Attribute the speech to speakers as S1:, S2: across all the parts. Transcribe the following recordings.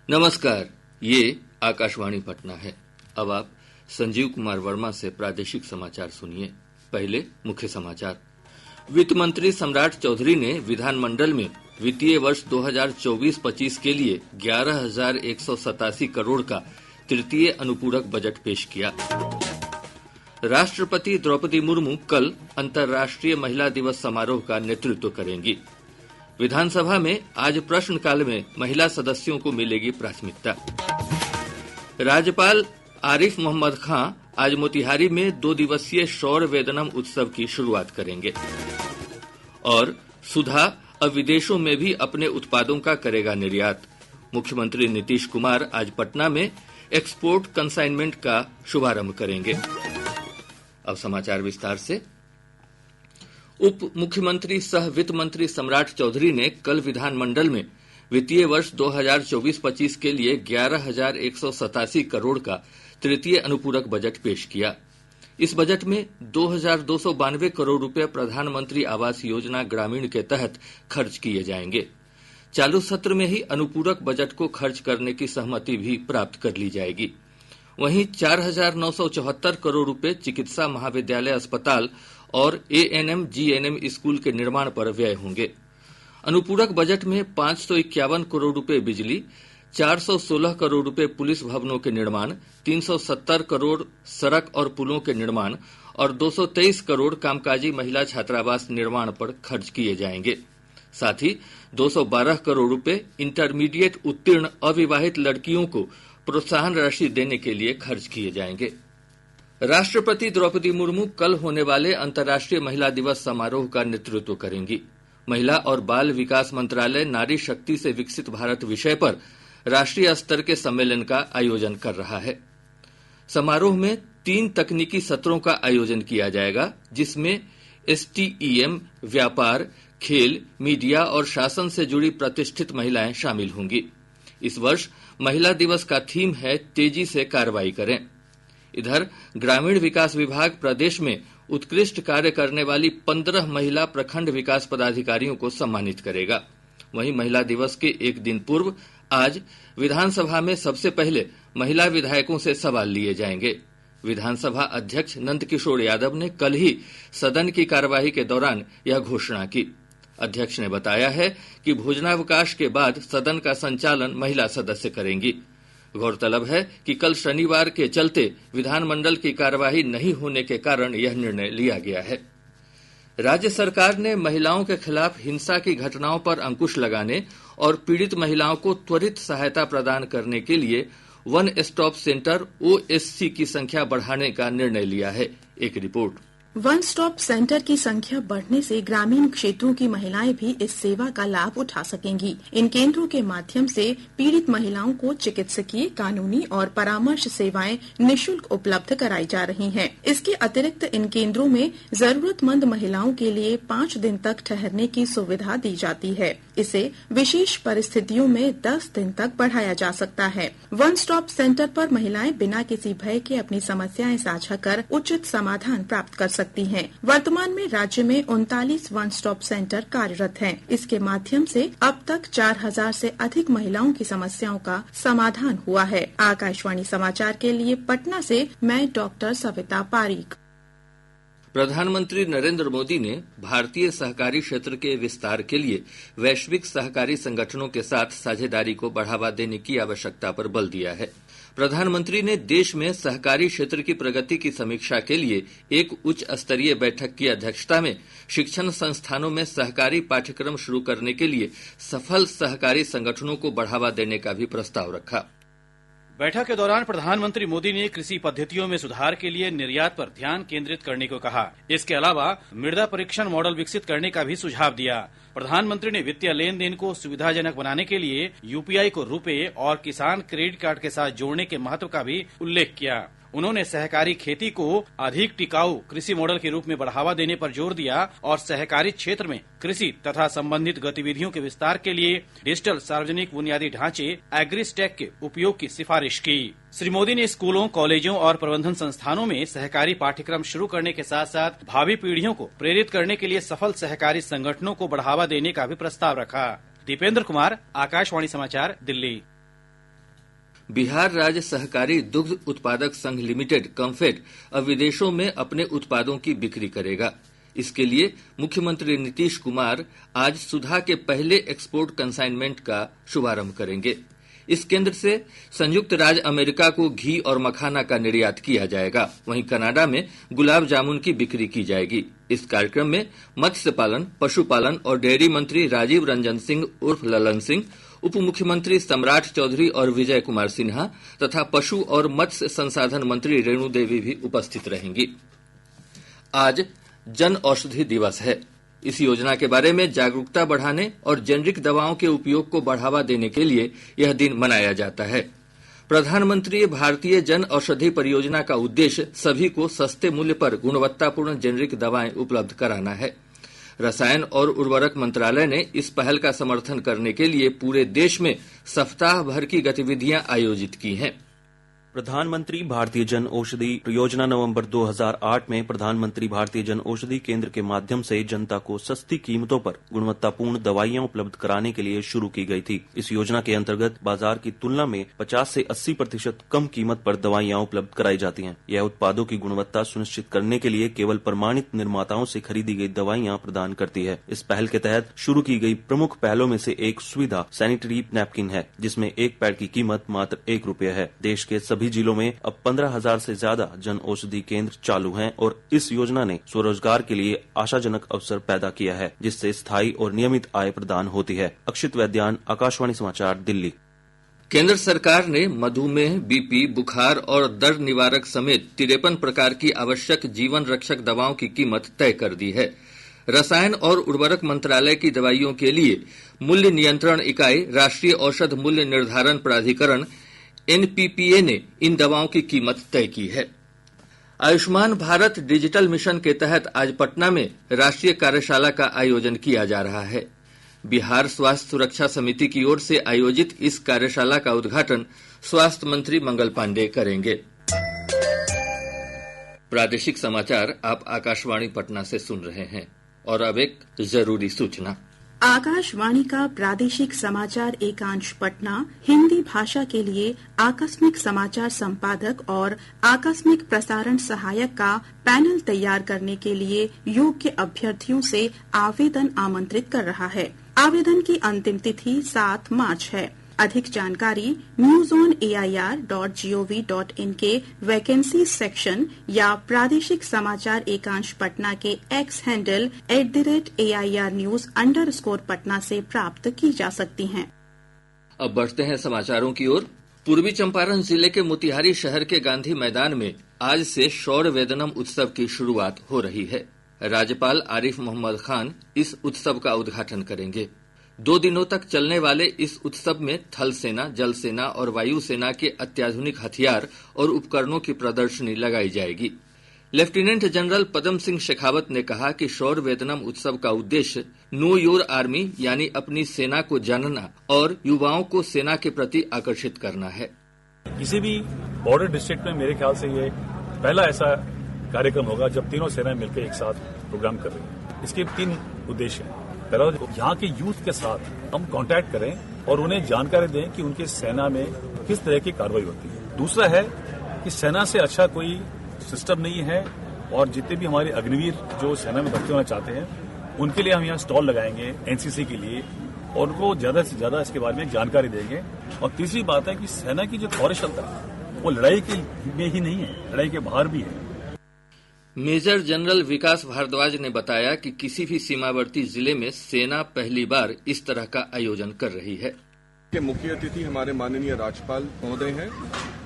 S1: नमस्कार, ये आकाशवाणी पटना है। अब आप संजीव कुमार वर्मा से प्रादेशिक समाचार सुनिए। पहले मुख्य समाचार। वित्त मंत्री सम्राट चौधरी ने विधानमंडल में वित्तीय वर्ष 2024-25 के लिए 11,187 करोड़ का तृतीय अनुपूरक बजट पेश किया। राष्ट्रपति द्रौपदी मुर्मू कल अंतर्राष्ट्रीय महिला दिवस समारोह का नेतृत्व करेंगी। विधानसभा में आज प्रश्नकाल में महिला सदस्यों को मिलेगी प्राथमिकता। राज्यपाल आरिफ मोहम्मद खां आज मोतिहारी में 2 दिवसीय शौर्य वेदनम उत्सव की शुरुआत करेंगे। और सुधा अब विदेशों में भी अपने उत्पादों का करेगा निर्यात। मुख्यमंत्री नीतीश कुमार आज पटना में एक्सपोर्ट कंसाइनमेंट का शुभारंभ करेंगे। अब समाचार विस्तार से। उप मुख्यमंत्री सह वित्त मंत्री सम्राट चौधरी ने कल विधानमंडल में वित्तीय वर्ष 2024-25 के लिए 11,187 करोड़ का तृतीय अनुपूरक बजट पेश किया। इस बजट में 2,292 करोड़ रुपए प्रधानमंत्री आवास योजना ग्रामीण के तहत खर्च किए जाएंगे। चालू सत्र में ही अनुपूरक बजट को खर्च करने की सहमति भी प्राप्त कर ली जाएगी। वहीं 4,974 करोड़ रुपए चिकित्सा महाविद्यालय अस्पताल और ANM GNM स्कूल के निर्माण पर व्यय होंगे। अनुपूरक बजट में 551 करोड़ रुपए बिजली, 416 करोड़ रुपए पुलिस भवनों के निर्माण, 370 करोड़ सड़क और पुलों के निर्माण और 223 करोड़ कामकाजी महिला छात्रावास निर्माण पर खर्च किए जाएंगे। साथ ही 212 करोड़ रुपए इंटरमीडिएट उत्तीर्ण अविवाहित लड़कियों को प्रोत्साहन राशि देने के लिए खर्च किए जाएंगे। राष्ट्रपति द्रौपदी मुर्मू कल होने वाले अंतर्राष्ट्रीय महिला दिवस समारोह का नेतृत्व करेंगी। महिला और बाल विकास मंत्रालय नारी शक्ति से विकसित भारत विषय पर राष्ट्रीय स्तर के सम्मेलन का आयोजन कर रहा है। समारोह में 3 तकनीकी सत्रों का आयोजन किया जाएगा, जिसमें STEM, व्यापार, खेल, मीडिया और शासन से जुड़ी प्रतिष्ठित महिलाएं शामिल होंगी। इस वर्ष महिला दिवस का थीम है तेजी से कार्रवाई करें। इधर ग्रामीण विकास विभाग प्रदेश में उत्कृष्ट कार्य करने वाली 15 महिला प्रखंड विकास पदाधिकारियों को सम्मानित करेगा। वहीं महिला दिवस के एक दिन पूर्व आज विधानसभा में सबसे पहले महिला विधायकों से सवाल लिए जाएंगे। विधानसभा अध्यक्ष नंदकिशोर यादव ने कल ही सदन की कार्यवाही के दौरान यह घोषणा की। अध्यक्ष ने बताया है कि भोजनावकाश के बाद सदन का संचालन महिला सदस्य करेंगी। गौरतलब है कि कल शनिवार के चलते विधानमंडल की कार्यवाही नहीं होने के कारण यह निर्णय लिया गया है। राज्य सरकार ने महिलाओं के खिलाफ हिंसा की घटनाओं पर अंकुश लगाने और पीड़ित महिलाओं को त्वरित सहायता प्रदान करने के लिए वन स्टॉप सेंटर OSC की संख्या बढ़ाने का निर्णय लिया है। एक रिपोर्ट।
S2: वन स्टॉप सेंटर की संख्या बढ़ने से ग्रामीण क्षेत्रों की महिलाएं भी इस सेवा का लाभ उठा सकेंगी। इन केंद्रों के माध्यम से पीड़ित महिलाओं को चिकित्सकीय, कानूनी और परामर्श सेवाएं निःशुल्क उपलब्ध कराई जा रही हैं। इसके अतिरिक्त इन केंद्रों में जरूरतमंद महिलाओं के लिए 5 दिन तक ठहरने की सुविधा दी जाती है। इसे विशेष परिस्थितियों में 10 दिन तक बढ़ाया जा सकता है। वन स्टॉप सेंटर पर महिलाएं बिना किसी भय के अपनी समस्याएं साझा कर उचित समाधान प्राप्त कर सकती हैं। वर्तमान में राज्य में 39 वन स्टॉप सेंटर कार्यरत हैं। इसके माध्यम से अब तक 4,000 से अधिक महिलाओं की समस्याओं का समाधान हुआ है। आकाशवाणी समाचार के लिए पटना से मैं डॉक्टर सविता पारीक।
S1: प्रधानमंत्री नरेंद्र मोदी ने भारतीय सहकारी क्षेत्र के विस्तार के लिए वैश्विक सहकारी संगठनों के साथ साझेदारी को बढ़ावा देने की आवश्यकता पर बल दिया है। प्रधानमंत्री ने देश में सहकारी क्षेत्र की प्रगति की समीक्षा के लिए एक उच्च स्तरीय बैठक की अध्यक्षता में शिक्षण संस्थानों में सहकारी पाठ्यक्रम शुरू करने के लिए सफल सहकारी संगठनों को बढ़ावा देने का भी प्रस्ताव रखा।
S3: बैठक के दौरान प्रधानमंत्री मोदी ने कृषि पद्धतियों में सुधार के लिए निर्यात पर ध्यान केंद्रित करने को कहा। इसके अलावा मृदा परीक्षण मॉडल विकसित करने का भी सुझाव दिया। प्रधानमंत्री ने वित्तीय लेन देन को सुविधाजनक बनाने के लिए UPI को रुपए और किसान क्रेडिट कार्ड के साथ जोड़ने के महत्व का भी उल्लेख किया। उन्होंने सहकारी खेती को अधिक टिकाऊ कृषि मॉडल के रूप में बढ़ावा देने पर जोर दिया और सहकारी क्षेत्र में कृषि तथा संबंधित गतिविधियों के विस्तार के लिए डिजिटल सार्वजनिक बुनियादी ढांचे एग्रीस्टैक के उपयोग की सिफारिश की। श्री मोदी ने स्कूलों, कॉलेजों और प्रबंधन संस्थानों में सहकारी पाठ्यक्रम शुरू करने के साथ साथ भावी पीढ़ियों को प्रेरित करने के लिए सफल सहकारी संगठनों को बढ़ावा देने का भी प्रस्ताव रखा। दीपेंद्र कुमार, आकाशवाणी समाचार, दिल्ली।
S1: बिहार राज्य सहकारी दुग्ध उत्पादक संघ लिमिटेड कम्फेड अब विदेशों में अपने उत्पादों की बिक्री करेगा। इसके लिए मुख्यमंत्री नीतीश कुमार आज सुधा के पहले एक्सपोर्ट कंसाइनमेंट का शुभारंभ करेंगे। इस केंद्र से संयुक्त राज्य अमेरिका को घी और मखाना का निर्यात किया जाएगा। वहीं कनाडा में गुलाब जामुन की बिक्री की जाएगी। इस कार्यक्रम में मत्स्य पालन, पशुपालन और डेयरी मंत्री राजीव रंजन सिंह उर्फ ललन सिंह, उप मुख्यमंत्री सम्राट चौधरी और विजय कुमार सिन्हा तथा पशु और मत्स्य संसाधन मंत्री रेणु देवी भी उपस्थित रहेंगी। आज जन औषधि दिवस है। इस योजना के बारे में जागरूकता बढ़ाने और जेनरिक दवाओं के उपयोग को बढ़ावा देने के लिए यह दिन मनाया जाता है। प्रधानमंत्री भारतीय जन औषधि परियोजना का उद्देश्य सभी को सस्ते मूल्य पर गुणवत्तापूर्ण जेनरिक दवाएं उपलब्ध कराना है। रसायन और उर्वरक मंत्रालय ने इस पहल का समर्थन करने के लिए पूरे देश में सप्ताह भर की गतिविधियां आयोजित की हैं।
S4: प्रधानमंत्री भारतीय जन औषधि परियोजना नवंबर 2008 में प्रधानमंत्री भारतीय जन औषधि केंद्र के माध्यम से जनता को सस्ती कीमतों पर गुणवत्तापूर्ण दवाइयां उपलब्ध कराने के लिए शुरू की गई थी। इस योजना के अंतर्गत बाजार की तुलना में 50 से 80% कम कीमत पर दवाइयां उपलब्ध कराई जाती हैं। यह उत्पादों की गुणवत्ता सुनिश्चित करने के लिए केवल प्रमाणित निर्माताओं से खरीदी गई दवाइयां प्रदान करती है। इस पहल के तहत शुरू की गई प्रमुख पहलों में से एक सुविधा सैनिटरी नैपकिन है, जिसमें एक पैड की कीमत मात्र ₹1 है। देश के सभी जिलों में अब 15,000 से ज्यादा जन औषधि केंद्र चालू हैं और इस योजना ने स्वरोजगार के लिए आशाजनक अवसर पैदा किया है, जिससे स्थायी और नियमित आय प्रदान होती है। अक्षित वैद्यान, आकाशवाणी समाचार, दिल्ली।
S1: केंद्र सरकार ने मधुमेह, बीपी, बुखार और दर्द निवारक समेत 53 प्रकार की आवश्यक जीवन रक्षक दवाओं की कीमत तय कर दी है। रसायन और उर्वरक मंत्रालय की दवाइयों के लिए मूल्य नियंत्रण इकाई राष्ट्रीय औषध मूल्य निर्धारण प्राधिकरण NPPA ने इन दवाओं की कीमत तय की है। आयुष्मान भारत डिजिटल मिशन के तहत आज पटना में राष्ट्रीय कार्यशाला का आयोजन किया जा रहा है। बिहार स्वास्थ्य सुरक्षा समिति की ओर से आयोजित इस कार्यशाला का उद्घाटन स्वास्थ्य मंत्री मंगल पांडेय करेंगे। प्रादेशिक समाचार आप आकाशवाणी पटना से सुन रहे हैं। और अब एक जरूरी सूचना।
S2: आकाशवाणी का प्रादेशिक समाचार एकांश पटना हिंदी भाषा के लिए आकस्मिक समाचार संपादक और आकस्मिक प्रसारण सहायक का पैनल तैयार करने के लिए योग्य अभ्यर्थियों से आवेदन आमंत्रित कर रहा है। आवेदन की अंतिम तिथि 7 मार्च है। अधिक जानकारी newsonair.gov.in के वैकेंसी सेक्शन या प्रादेशिक समाचार एकांश पटना के एक्स हैंडल @AIRnews_पटना से प्राप्त की जा सकती हैं।
S1: अब बढ़ते हैं समाचारों की ओर। पूर्वी चंपारण जिले के मोतिहारी शहर के गांधी मैदान में आज से शौर्य वेदनम उत्सव की शुरुआत हो रही है। राज्यपाल आरिफ मोहम्मद खान इस उत्सव का उद्घाटन करेंगे। 2 दिनों तक चलने वाले इस उत्सव में थल सेना, जल सेना और वायु सेना के अत्याधुनिक हथियार और उपकरणों की प्रदर्शनी लगाई जाएगी। लेफ्टिनेंट जनरल पदम सिंह शेखावत ने कहा कि शौर्य वेदनम उत्सव का उद्देश्य नो योर आर्मी यानी अपनी सेना को जानना और युवाओं को सेना के प्रति आकर्षित करना है।
S5: किसी भी बॉर्डर डिस्ट्रिक्ट में मेरे ख्याल से ये पहला ऐसा कार्यक्रम होगा जब तीनों सेनाएं मिलकर एक साथ प्रोग्राम कर रही हैं। इसके 3 उद्देश्य हैं। पहला, यहाँ के यूथ के साथ हम कांटेक्ट करें और उन्हें जानकारी दें कि उनके सेना में किस तरह की कार्रवाई होती है। दूसरा है कि सेना से अच्छा कोई सिस्टम नहीं है और जितने भी हमारे अग्निवीर जो सेना में भर्ती होना चाहते हैं उनके लिए हम यहाँ स्टॉल लगाएंगे एनसीसी के लिए और उनको ज्यादा से ज्यादा इसके बारे में जानकारी देंगे। और तीसरी बात है कि सेना की जो कार्यक्षमता है वो लड़ाई में ही नहीं है, लड़ाई के बाहर भी है।
S1: मेजर जनरल विकास भारद्वाज ने बताया कि किसी भी सीमावर्ती जिले में सेना पहली बार इस तरह का आयोजन कर रही है।
S6: मुख्य अतिथि हमारे माननीय राज्यपाल महोदय हैं,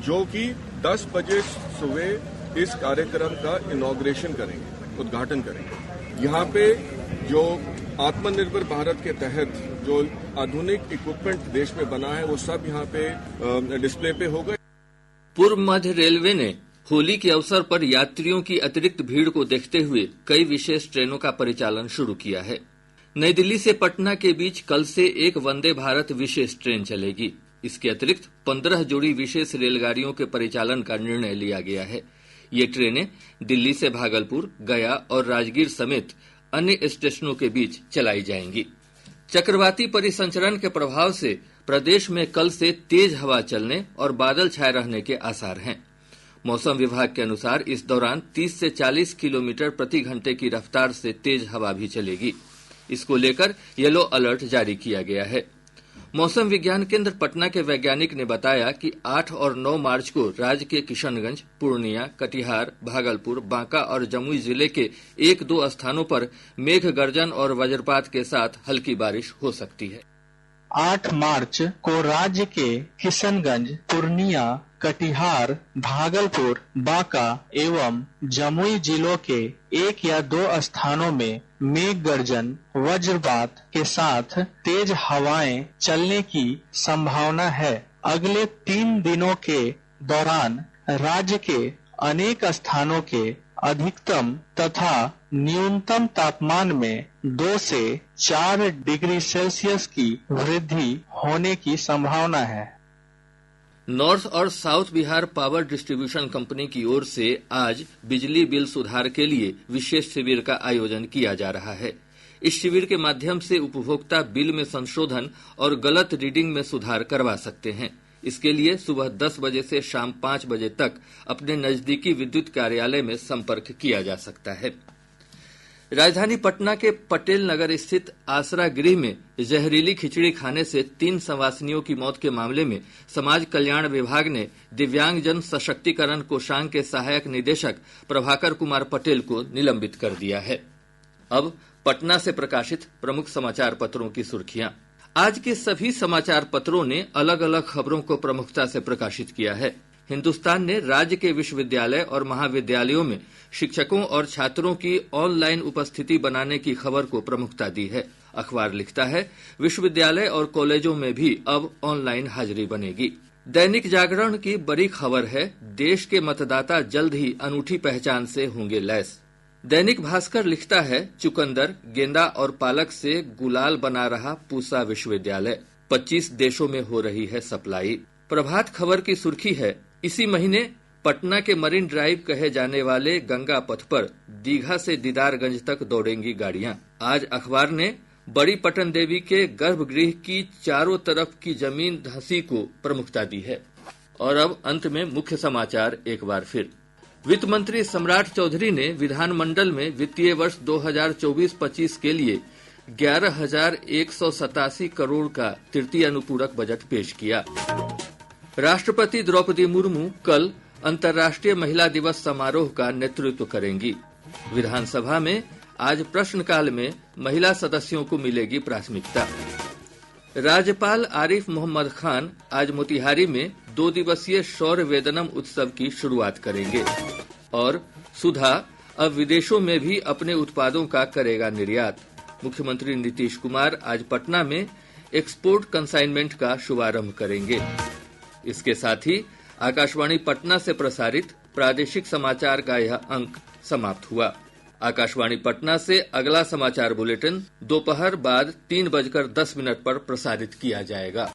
S6: जो कि 10 बजे सुबह इस कार्यक्रम का इनॉग्रेशन करेंगे, उद्घाटन करेंगे। यहाँ पे जो आत्मनिर्भर भारत के तहत जो आधुनिक इक्विपमेंट देश में बना है वो सब यहाँ पे डिस्प्ले पे होगा।
S1: पूर्व मध्य रेलवे ने होली के अवसर पर यात्रियों की अतिरिक्त भीड़ को देखते हुए कई विशेष ट्रेनों का परिचालन शुरू किया है। नई दिल्ली से पटना के बीच कल से एक वंदे भारत विशेष ट्रेन चलेगी। इसके अतिरिक्त 15 जोड़ी विशेष रेलगाड़ियों के परिचालन का निर्णय लिया गया है। ये ट्रेनें दिल्ली से भागलपुर, गया और राजगीर समेत अन्य स्टेशनों के बीच चलाई जाएंगी। चक्रवाती परिसंचरण के प्रभाव से प्रदेश में कल से तेज हवा चलने और बादल छाए रहने के आसार हैं। मौसम विभाग के अनुसार इस दौरान 30 से 40 किलोमीटर प्रति घंटे की रफ्तार से तेज हवा भी चलेगी। इसको लेकर येलो अलर्ट जारी किया गया है। मौसम विज्ञान केंद्र पटना के वैज्ञानिक ने बताया कि 8 और 9 मार्च को राज्य के किशनगंज, पूर्णिया, कटिहार, भागलपुर, बांका और जमुई जिले के 1-2 स्थानों पर मेघ गर्जन और वज्रपात के साथ हल्की बारिश हो सकती है।
S7: 8 मार्च को राज्य के किशनगंज, पूर्णिया, कटिहार, भागलपुर, बांका एवं जमुई जिलों के 1 या 2 स्थानों में मेघ गर्जन, वज्रपात के साथ तेज हवाएं चलने की संभावना है। अगले 3 दिनों के दौरान राज्य के अनेक स्थानों के अधिकतम तथा न्यूनतम तापमान में 2 से 4 डिग्री सेल्सियस की वृद्धि होने की संभावना है।
S1: नॉर्थ और south Bihar power distribution company की ओर से आज बिजली बिल सुधार के लिए विशेष शिविर का आयोजन किया जा रहा है। इस शिविर के माध्यम से उपभोक्ता बिल में संशोधन और गलत रीडिंग में सुधार करवा सकते हैं। इसके लिए सुबह 10 बजे से शाम 5 बजे तक अपने नजदीकी विद्युत कार्यालय में संपर्क किया जा सकता है। राजधानी पटना के पटेल नगर स्थित आसरा गृह में जहरीली खिचड़ी खाने से 3 संवासिनियों की मौत के मामले में समाज कल्याण विभाग ने दिव्यांगजन सशक्तिकरण कोषांग के सहायक निदेशक प्रभाकर कुमार पटेल को निलंबित कर दिया है। अब पटना से प्रकाशित प्रमुख समाचार पत्रों की सुर्खियां। आज के सभी समाचार पत्रों ने अलग अलग खबरों को प्रमुखता से प्रकाशित किया है। हिन्दुस्तान ने राज्य के विश्वविद्यालय और महाविद्यालयों में शिक्षकों और छात्रों की ऑनलाइन उपस्थिति बनाने की खबर को प्रमुखता दी है। अखबार लिखता है, विश्वविद्यालय और कॉलेजों में भी अब ऑनलाइन हाजिरी बनेगी। दैनिक जागरण की बड़ी खबर है, देश के मतदाता जल्द ही अनूठी पहचान से होंगे लैस। दैनिक भास्कर लिखता है, चुकंदर, गेंदा और पालक से गुलाल बना रहा पूसा विश्वविद्यालय, 25 देशों में हो रही है सप्लाई। प्रभात खबर की सुर्खी है, इसी महीने पटना के मरीन ड्राइव कहे जाने वाले गंगा पथ पर दीघा से दीदारगंज तक दौड़ेंगी गाड़ियां। आज अखबार ने बड़ी पटन देवी के गर्भगृह की चारों तरफ की जमीन धंसी को प्रमुखता दी है। और अब अंत में मुख्य समाचार एक बार फिर। वित्त मंत्री सम्राट चौधरी ने विधानमंडल में वित्तीय वर्ष 2024-25 के लिए 11,187 करोड़ का तृतीय अनुपूरक बजट पेश किया। राष्ट्रपति द्रौपदी मुर्मू कल अंतर्राष्ट्रीय महिला दिवस समारोह का नेतृत्व करेंगी। विधानसभा में आज प्रश्नकाल में महिला सदस्यों को मिलेगी प्राथमिकता। राज्यपाल आरिफ मोहम्मद खान आज मोतिहारी में 2 दिवसीय शौर्य वेदनम उत्सव की शुरुआत करेंगे। और सुधा अब विदेशों में भी अपने उत्पादों का करेगा निर्यात। मुख्यमंत्री नीतीश कुमार आज पटना में एक्सपोर्ट कंसाइनमेंट का शुभारंभ करेंगे। इसके साथ ही आकाशवाणी पटना से प्रसारित प्रादेशिक समाचार का यह अंक समाप्त हुआ। आकाशवाणी पटना से अगला समाचार बुलेटिन दोपहर बाद 3:10 पर प्रसारित किया जाएगा।